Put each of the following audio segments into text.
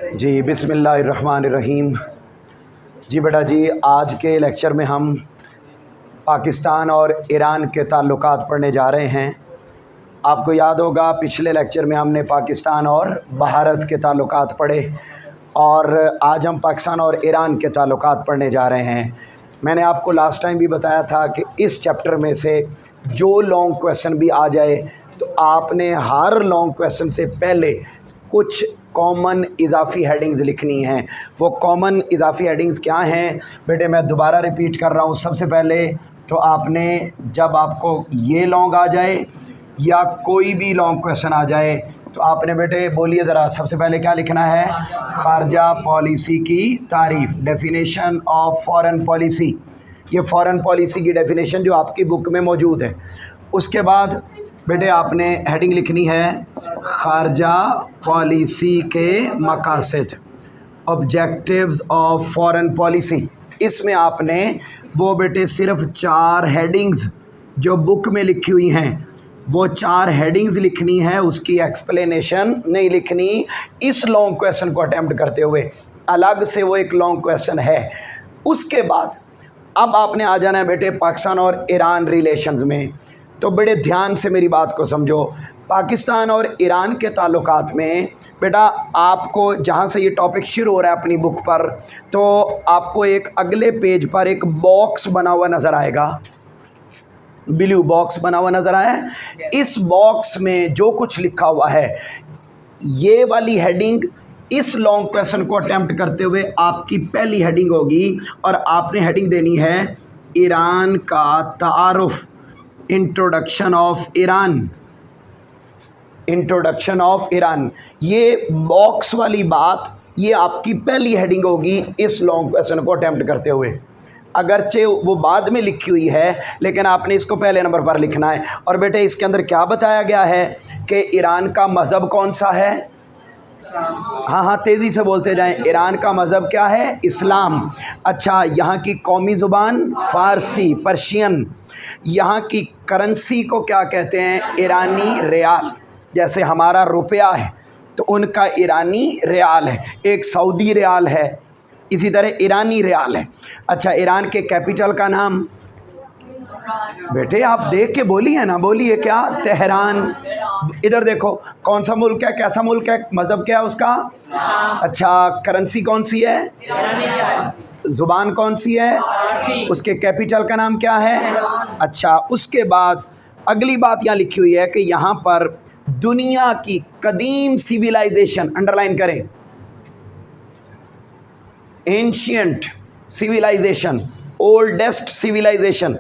जी बिस्मिल्लाहिर्रहमानिर्रहीम। जी बेटा जी, आज के लेक्चर में हम पाकिस्तान और ईरान के ताल्लुकात पढ़ने जा रहे हैं। आपको याद होगा पिछले लेक्चर में हमने पाकिस्तान और भारत के ताल्लुकात पढ़े और आज हम पाकिस्तान और ईरान के ताल्लुकात पढ़ने जा रहे हैं। मैंने आपको लास्ट टाइम भी बताया था कि इस चैप्टर में से जो लॉन्ग क्वेश्चन भी आ जाए तो आपने हर लॉन्ग क्वेश्चन से पहले कुछ कॉमन इजाफी हेडिंग्स लिखनी हैं। वो कॉमन इजाफी हेडिंग्स क्या हैं बेटे, मैं दोबारा रिपीट कर रहा हूँ। सबसे पहले तो आपने जब आपको ये लॉन्ग आ जाए या कोई भी लॉन्ग क्वेश्चन आ जाए तो आपने बेटे बोलिए ज़रा, सबसे पहले क्या लिखना है? खारजा पॉलिसी की तारीफ़, डेफिनेशन ऑफ फॉरेन पॉलिसी। ये फॉरेन पॉलिसी की डेफिनेशन जो आपकी बुक में मौजूद है। उसके बाद बेटे आपने हेडिंग लिखनी है खारजा पॉलिसी के मकासद, ऑब्जेक्टिव्स ऑफ फॉरेन पॉलिसी। इसमें आपने वो बेटे सिर्फ 4 हेडिंग्स जो बुक में लिखी हुई हैं वो 4 हेडिंग्स लिखनी है, उसकी एक्सप्लेनेशन नहीं लिखनी। इस लॉन्ग क्वेश्चन को अटेम्प्ट करते हुए अलग से वो एक लॉन्ग क्वेश्चन है। उसके बाद अब आपने आ जाना है बेटे पाकिस्तान और ईरान रिलेशंस में। तो बड़े ध्यान से मेरी बात को समझो। पाकिस्तान और ईरान के ताल्लुकात में बेटा आपको जहाँ से ये टॉपिक शुरू हो रहा है अपनी बुक पर, तो आपको एक अगले पेज पर एक बॉक्स बना हुआ नज़र आएगा, ब्लू बॉक्स बना हुआ नज़र आया। इस बॉक्स में जो कुछ लिखा हुआ है ये वाली हेडिंग इस लॉन्ग क्वेश्चन को अटेम्प्ट करते हुए आपकी पहली हेडिंग होगी और आपने हेडिंग देनी है ईरान का तारुफ, introduction of Iran, introduction of Iran. ये बॉक्स वाली बात ये आपकी पहली हेडिंग होगी इस लॉन्ग क्वेश्चन को अटेम्प्ट करते हुए। अगरचे वो बाद में लिखी हुई है लेकिन आपने इसको पहले नंबर पर लिखना है। और बेटे इसके अंदर क्या बताया गया है कि ईरान का मज़हब कौन सा है? हाँ, तेज़ी से बोलते जाएं। ईरान का मज़हब क्या है? इस्लाम। अच्छा, यहाँ की कौमी ज़ुबान फ़ारसी, पर्शियन। यहाँ की करेंसी को क्या कहते हैं? ईरानी रियाल। जैसे हमारा रुपया है तो उनका ईरानी रियाल है, एक सऊदी रियाल है, इसी तरह ईरानी रियाल है। अच्छा, ईरान के कैपिटल का नाम बेटे आप देख के बोलिए ना, बोलिए क्या? तेहरान। इधर देखो कौन सा मुल्क है, कैसा मुल्क है, मज़हब क्या है उसका? अच्छा, करेंसी कौन सी है? ज़ुबान कौन सी है? उसके कैपिटल का नाम क्या है? अच्छा, उसके बाद अगली बात यहाँ लिखी हुई है कि यहाँ पर दुनिया की कदीम सिविलाइजेशन, अंडरलाइन करें, एंशियंट सिविलाइजेशन, ओल्डेस्ट सिविलाइजेशन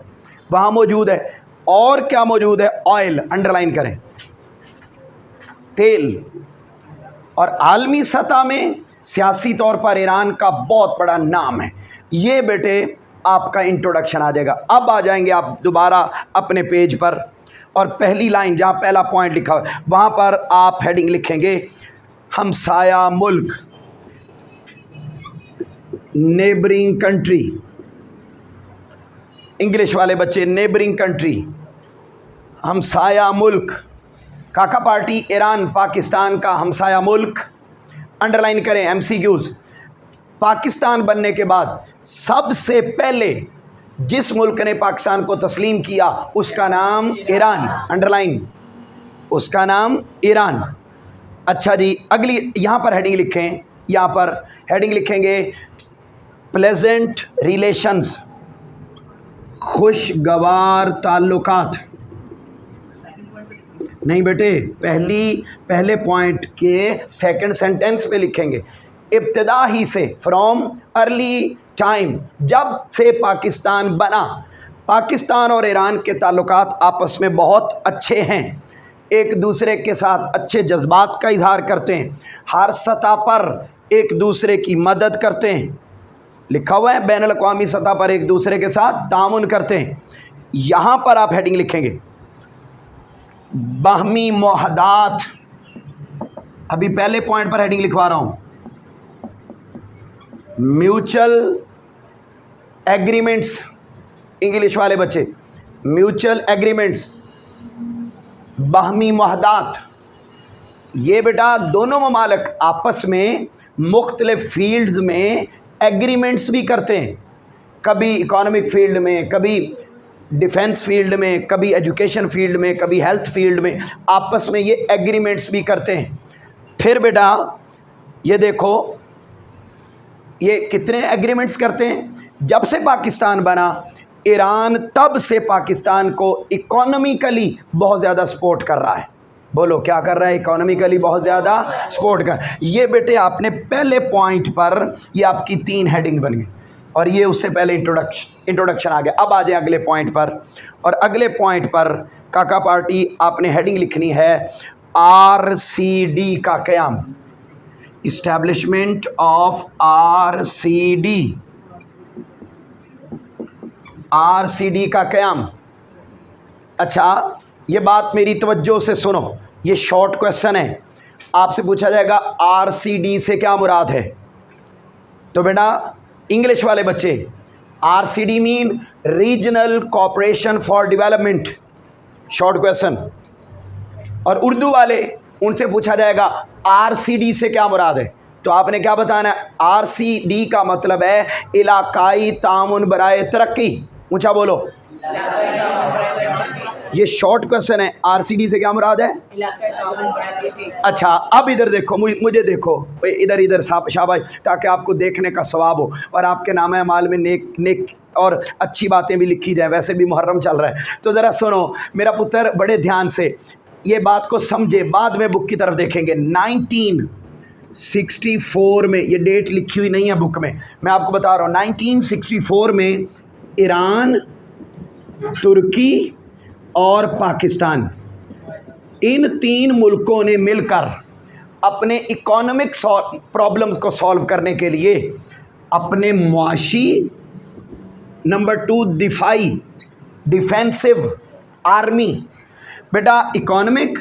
वहाँ मौजूद है। और क्या मौजूद है? ऑयल, अंडरलाइन करें, तेल। और आलमी सतह में सियासी तौर पर ईरान का बहुत बड़ा नाम है। ये बेटे आपका इंट्रोडक्शन आ जाएगा। अब आ जाएंगे आप दोबारा अपने पेज पर और पहली लाइन जहाँ पहला पॉइंट लिखा है वहाँ पर आप हेडिंग लिखेंगे हमसाया मुल्क, नेबरिंग कंट्री। इंग्लिश वाले बच्चे नेबरिंग कंट्री, हमसाया मुल्क। काका पार्टी ईरान पाकिस्तान का हमसाया मुल्क, अंडरलाइन करें। एमसीक्यूज, पाकिस्तान बनने के बाद सबसे पहले जिस मुल्क ने पाकिस्तान को तस्लीम किया उसका नाम ईरान, अंडरलाइन, उसका नाम ईरान। अच्छा जी, अगली यहाँ पर हेडिंग लिखें, यहाँ पर हेडिंग लिखेंगे प्लेजेंट रिलेशंस, खुशगवार ताल्लुकात। नहीं बेटे, पहले पॉइंट के सेकंड सेंटेंस पे लिखेंगे इब्तिदा ही से, फ्रॉम अर्ली टाइम, जब से पाकिस्तान बना। पाकिस्तान और ईरान के ताल्लुकात आपस में बहुत अच्छे हैं, एक दूसरे के साथ अच्छे जज्बात का इजहार करते हैं, हर सतह पर एक दूसरे की मदद करते हैं। लिखा हुआ है बैनुल अक़वामी सतह पर एक दूसरे के साथ तामुन करते हैं। यहाँ पर आप हेडिंग लिखेंगे बाहमी मुआहदात। अभी पहले पॉइंट पर हेडिंग लिखवा रहा हूँ, म्यूचुअल एग्रीमेंट्स। इंग्लिश वाले बच्चे, म्यूचुअल एग्रीमेंट्स, बाहमी मुआहदात, ये बेटा दोनों ममालिक आपस में मुख्तलिफ फील्ड्स में एग्रीमेंट्स भी करते हैं, कभी इकोनॉमिक फील्ड में, कभी डिफेंस फील्ड में, कभी एजुकेशन फील्ड में, कभी हेल्थ फील्ड में, आपस में ये एग्रीमेंट्स भी करते हैं। फिर बेटा ये देखो ये कितने एग्रीमेंट्स करते हैं। जब से पाकिस्तान बना ईरान तब से पाकिस्तान को इकोनॉमिकली बहुत ज़्यादा सपोर्ट कर रहा है। बोलो क्या कर रहा है? इकोनॉमिकली बहुत ज़्यादा सपोर्ट कर। ये बेटे आपने पहले पॉइंट पर ये आपकी 3 हेडिंग बन गई और ये उससे पहले इंट्रोडक्शन आ गया। अब आ जाए अगले पॉइंट पर, और अगले पॉइंट पर काका पार्टी आपने हेडिंग लिखनी है RCD का क़याम, इस्टेब्लिशमेंट ऑफ RCD का क़याम। अच्छा ये बात मेरी तवज्जो से सुनो, ये शॉर्ट क्वेश्चन है, आपसे पूछा जाएगा RCD से क्या मुराद है। तो बेटा इंग्लिश वाले बच्चे RCD mean regional cooperation for development, short question. और उर्दू वाले उनसे पूछा जाएगा RCD से क्या मुराद है। तो आपने क्या बताना है? RCD का मतलब है इलाकाई ताउन बराए तरक्की। ऊंचा बोलो। ये शॉर्ट क्वेश्चन है, RCD से क्या मुराद है? अच्छा अब इधर देखो, मुझे देखो, इधर शाबाश, ताकि आपको देखने का सवाब हो और आपके नाम अमाल में नेक और अच्छी बातें भी लिखी जाए। वैसे भी मुहर्रम चल रहा है तो ज़रा सुनो मेरा पुत्र, बड़े ध्यान से ये बात को समझे, बाद में बुक की तरफ देखेंगे। 1964 में, ये डेट लिखी हुई नहीं है बुक में, मैं आपको बता रहा हूँ, 1964 में ईरान, तुर्की और पाकिस्तान, इन 3 मुल्कों ने मिलकर अपने इकोनॉमिक प्रॉब्लम्स को सॉल्व करने के लिए अपने मुआशी, नंबर 2 डिफेंसिव आर्मी, बेटा इकोनॉमिक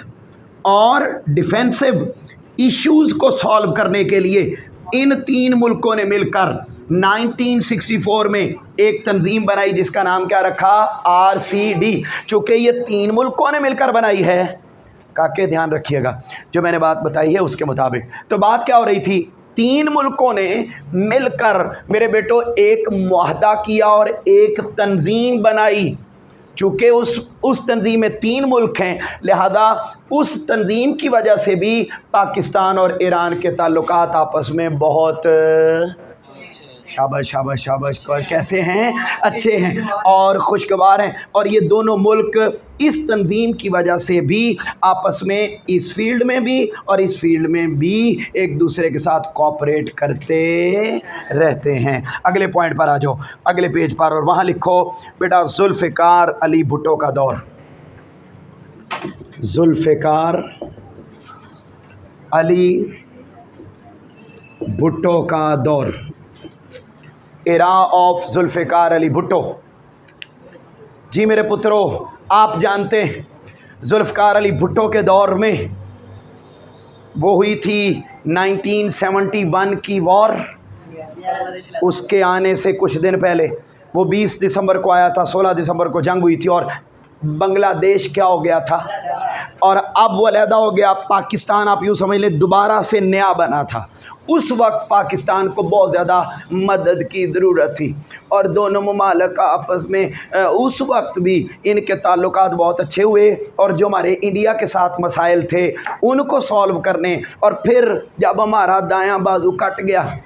और डिफेंसिव इश्यूज़ को सॉल्व करने के लिए इन 3 मुल्कों ने मिलकर 1964 में एक तंजीम बनाई जिसका नाम क्या रखा? RCD। चूँकि ये 3 मुल्कों ने मिलकर बनाई है, काके ध्यान रखिएगा जो मैंने बात बताई है उसके मुताबिक। तो बात क्या हो रही थी? 3 मुल्कों ने मिलकर मेरे बेटो एक मुआहदा किया और एक तंजीम बनाई। चूँकि उस तंजीम में 3 मुल्क हैं, लिहाजा उस तंजीम की वजह से भी पाकिस्तान और ईरान के ताल्लुकात आपस में बहुत शाबाश शाबाश शाबाश कैसे हैं? अच्छे हैं और खुशगवार हैं। और ये दोनों मुल्क इस तंजीम की वजह से भी आपस में इस फील्ड में भी और इस फील्ड में भी एक दूसरे के साथ कोऑपरेट करते रहते हैं। अगले पॉइंट पर आ जाओ, अगले पेज पर, और वहाँ लिखो बेटा जुल्फ़िकार अली भुट्टो का दौर। जुल्फ़िकार अली भुट्टो का दौर, एरा ऑफ जुल्फ़िकार अली भुट्टो। जी मेरे पुत्रों, आप जानते हैं जुल्फ़िकार अली भुट्टो के दौर में वो हुई थी 1971 की वॉर। उसके आने से कुछ दिन पहले, वो 20 दिसंबर को आया था, 16 दिसंबर को जंग हुई थी और बांग्लादेश क्या हो गया था, और अब वो अलहदा हो गया। पाकिस्तान आप यूँ समझ लें दोबारा से नया बना था। उस वक्त पाकिस्तान को बहुत ज़्यादा मदद की ज़रूरत थी और दोनों ममालिक आपस में उस वक्त भी इनके ताल्लुकात बहुत अच्छे हुए, और जो हमारे इंडिया के साथ मसाइल थे उनको सॉल्व करने, और फिर जब हमारा दायां बाजू कट गया,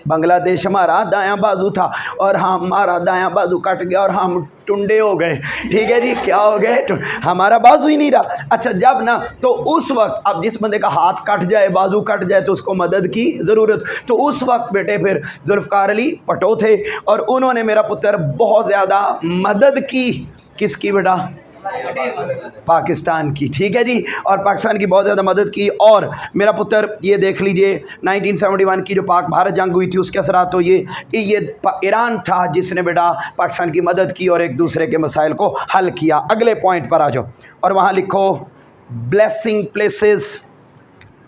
बांग्लादेश हमारा दायां बाजू था और हमारा दायां बाजू कट गया और हम टुंडे हो गए। ठीक है जी, क्या हो गए? हमारा बाजू ही नहीं रहा। अच्छा जब ना, तो उस वक्त अब जिस बंदे का हाथ कट जाए, बाजू कट जाए तो उसको मदद की ज़रूरत। तो उस वक्त बेटे फिर जुल्फ़िकार अली भुट्टो थे और उन्होंने मेरा पुत्र बहुत ज़्यादा मदद की। किसकी बेटा? पाकिस्तान की। ठीक है जी, और पाकिस्तान की बहुत ज़्यादा मदद की। और मेरा पुत्र ये देख लीजिए 1971 की जो पाक भारत जंग हुई थी उसके असरात, तो ये ईरान था जिसने बेटा पाकिस्तान की मदद की और एक दूसरे के मसाइल को हल किया। अगले पॉइंट पर आ जाओ और वहाँ लिखो ब्लेसिंग प्लेसेस,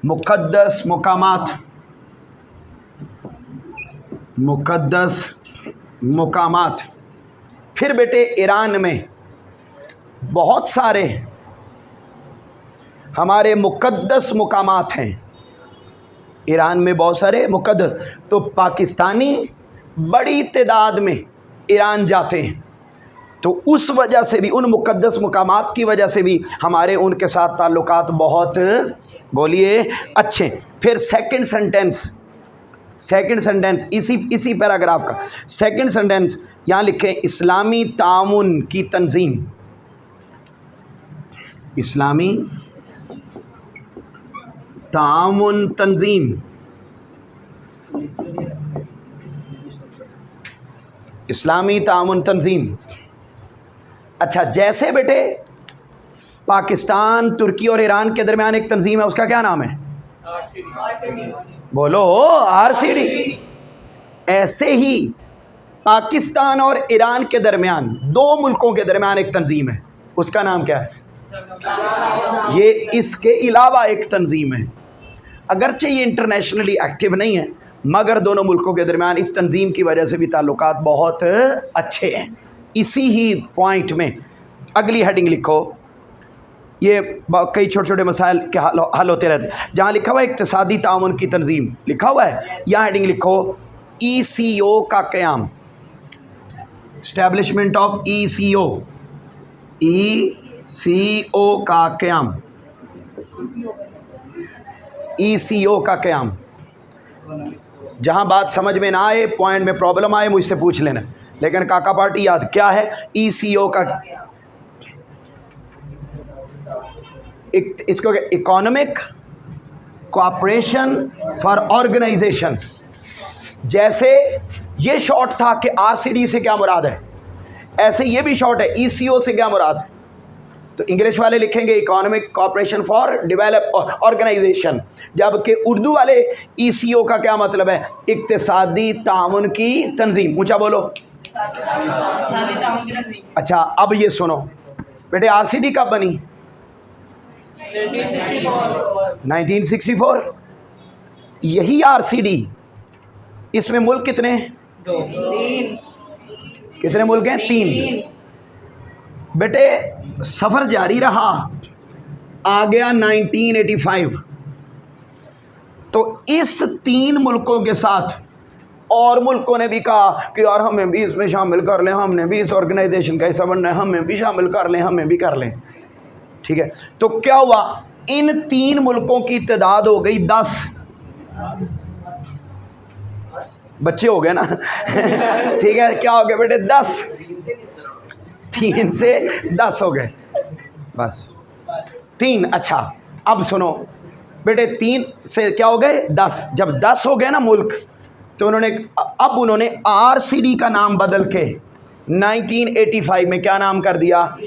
मुक़द्दस मुकामात, मुक़द्दस मुकामात। फिर बेटे ईरान में बहुत सारे हमारे मुक़द्दस मुकामात हैं। ईरान में बहुत सारे मुक़द्दस, तो पाकिस्तानी बड़ी तादाद में ईरान जाते हैं, तो उस वजह से भी, उन मुक़द्दस मुकामात की वजह से भी हमारे उनके साथ ताल्लुकात बहुत, बोलिए, अच्छे। फिर सेकंड सेंटेंस इसी पैराग्राफ का सेकंड सेंटेंस यहाँ लिखें, इस्लामी ताउन की तंजीम। इस्लामी ताउन तंजीम, इस्लामी ताउन तंजीम। अच्छा, जैसे बेटे पाकिस्तान, तुर्की और ईरान के दरमियान एक तंजीम है, उसका क्या नाम है? बोलो, आरसीडी। ऐसे ही पाकिस्तान और ईरान के दरमियान, दो मुल्कों के दरमियान एक तंजीम है, उसका नाम क्या है? ये इसके अलावा एक तंजीम है, अगरचे ये इंटरनेशनली एक्टिव नहीं है, मगर दोनों मुल्कों के दरमियान इस तंजीम की वजह से भी ताल्लुकात बहुत अच्छे हैं। इसी ही पॉइंट में अगली हेडिंग लिखो, ये कई छोटे छोटे मसाइल के हल होते रहते हैं। जहाँ लिखा हुआ है इक़्तिसादी ताउन की तंजीम लिखा हुआ है, यहाँ हेडिंग लिखो ECO का क़याम, इस्टेब्लिशमेंट ऑफ ECO का क़याम, ECO का क़याम। जहाँ बात समझ में ना आए, पॉइंट में प्रॉब्लम आए, मुझसे पूछ लेना, लेकिन काका पार्टी याद क्या है? ECO का, इसको इकोनॉमिक कोऑपरेशन फॉर ऑर्गेनाइजेशन। जैसे ये शॉर्ट था कि RCD से क्या मुराद है, ऐसे ये भी शॉर्ट है ECO से क्या मुराद है। तो इंग्लिश वाले लिखेंगे economic cooperation for develop organization, जबकि उर्दू वाले ECO का क्या मतलब है? इक्तिसादी ताउन की तंजीम। ऊंचा बोलो। अच्छा, अब ये सुनो बेटे, RCD कब बनी? 1964। यही RCD, इसमें मुल्क कितने? कितने मुल्क हैं? 3। बेटे सफ़र जारी रहा, आ गया 1985, तो इस 3 मुल्कों के साथ और मुल्कों ने भी कहा कि यार हमें भी इसमें शामिल कर लें, हमने भी इस ऑर्गेनाइजेशन का हिस्सा बनना है, हमें भी शामिल कर लें, हमें भी कर लें। ठीक है, तो क्या हुआ, इन 3 मुल्कों की तादाद हो गई 10। बच्चे हो गए ना? ठीक है, क्या हो गए बेटे? 10। 3 से 10 हो गए, बस 3। अच्छा, अब सुनो बेटे, 3 से क्या हो गए? 10। जब 10 हो गए ना मुल्क, तो उन्होंने RCD का नाम बदल के 1985 में क्या नाम कर दिया?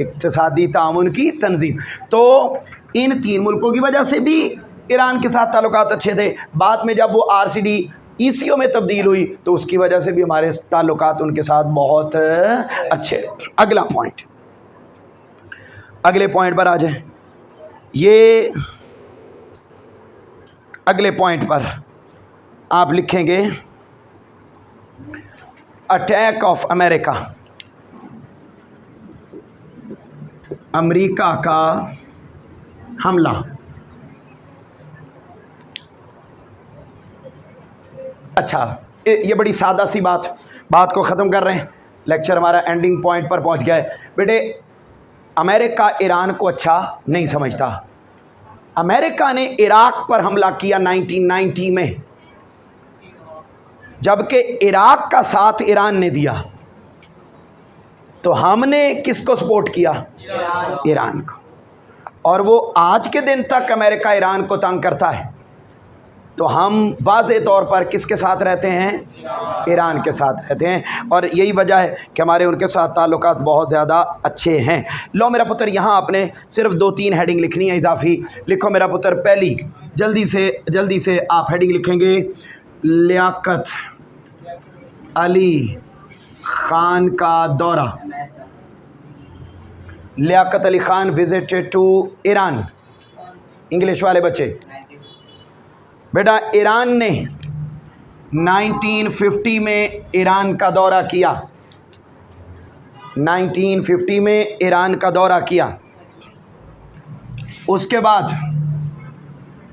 इक़्तिसादी ताउन की तंजीम। तो इन 3 मुल्कों की वजह से भी ईरान के साथ ताल्लुकात अच्छे थे। बाद में जब वो RCD ECO में तब्दील हुई, तो उसकी वजह से भी हमारे ताल्लुकात उनके साथ बहुत अच्छे। अगला पॉइंट, अगले पॉइंट पर आ जाए। ये अगले पॉइंट पर आप लिखेंगे अटैक ऑफ अमेरिका, अमेरिका का हमला। अच्छा, ये बड़ी सादा सी बात को ख़त्म कर रहे हैं, लेक्चर हमारा एंडिंग पॉइंट पर पहुंच गया है। बेटे अमेरिका ईरान को अच्छा नहीं समझता। अमेरिका ने इराक पर हमला किया 1990 में, जबकि इराक का साथ ईरान ने दिया, तो हमने किसको सपोर्ट किया? ईरान को। और वो आज के दिन तक अमेरिका ईरान को तंग करता है, तो हम वाज़े तौर पर किसके साथ रहते हैं? ईरान के साथ रहते हैं। और यही वजह है कि हमारे उनके साथ ताल्लुकात बहुत ज़्यादा अच्छे हैं। लो मेरा पुत्र, यहाँ आपने सिर्फ 2-3 हेडिंग लिखनी है इजाफी। लिखो मेरा पुत्र, पहली जल्दी से आप हेडिंग लिखेंगे, लियाकत अली ख़ान का दौरा। Liaquat Ali Khan visited to Iran. English वाले बच्चे, बेटा ईरान ने 1950 में ईरान का दौरा किया। 1950 में ईरान का दौरा किया। उसके बाद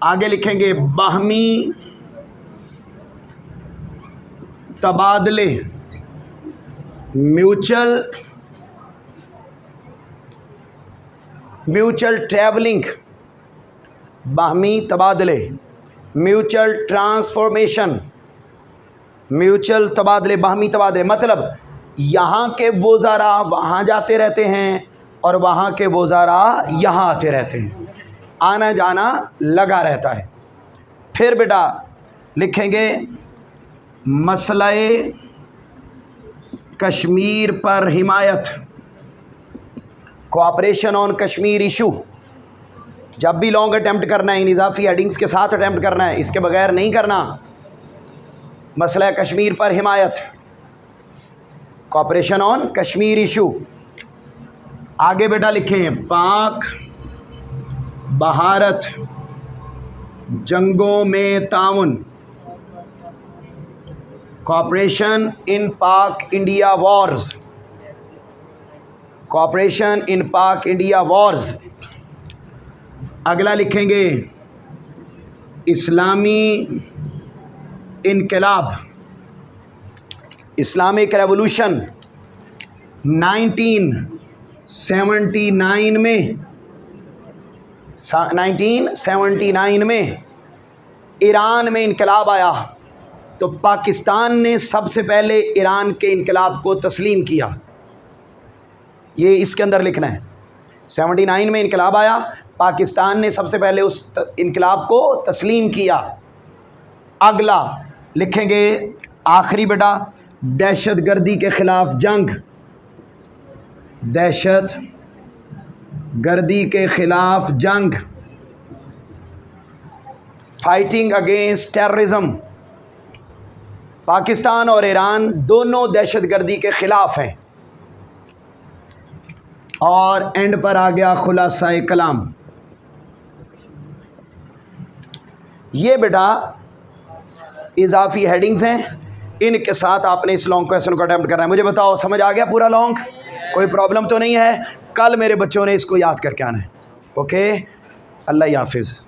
आगे लिखेंगे बाहमी तबादले, म्यूचुअल ट्रैवलिंग, बाहमी तबादले, म्यूचुअल ट्रांसफॉर्मेशन, म्यूचुअल तबादले, बाहमी तबादले मतलब यहाँ के वज़ारा वहाँ जाते रहते हैं और वहाँ के वज़ारा यहाँ आते रहते हैं, आना जाना लगा रहता है। फिर बेटा लिखेंगे मसले कश्मीर पर हिमायत, कोऑपरेशन ऑन कश्मीर इशू। जब भी लॉन्ग अटैम्प्ट करना है इन इजाफी हेडिंग्स के साथ अटैम्प्ट करना है, इसके बगैर नहीं करना। मसला कश्मीर पर हिमायत, कोऑपरेशन ऑन कश्मीर इशू। आगे बेटा लिखें पाक भारत जंगों में ताउन, कोऑपरेशन इन पाक इंडिया वॉर्स, कोऑपरेशन इन पाक इंडिया वॉर्स। अगला लिखेंगे इस्लामी इनकलाब, इस्लामिक रेवोल्यूशन 1979 में ईरान में इनकलाब आया तो पाकिस्तान ने सबसे पहले ईरान के इनकलाब को तस्लीम किया। ये इसके अंदर लिखना है। 79 में इनकलाब आया, पाकिस्तान ने सबसे पहले उस इनकलाब को तस्लीम किया। अगला लिखेंगे आखिरी बेटा दहशत गर्दी के ख़िलाफ़ जंग, दहशत गर्दी के ख़िलाफ़ जंग, फाइटिंग अगेंस्ट टेररिज्म। पाकिस्तान और ईरान दोनों दहशत गर्दी के ख़िलाफ़ हैं। और एंड पर आ गया खुलासा कलाम। ये बेटा इजाफी हेडिंग्स हैं, इनके साथ आपने इस लॉन्ग क्वेश्चन को अटेम्प्ट करना है। मुझे बताओ समझ आ गया पूरा लॉन्ग? कोई प्रॉब्लम तो नहीं है? कल मेरे बच्चों ने इसको याद करके आना है। ओके, अल्लाह हाफिज़।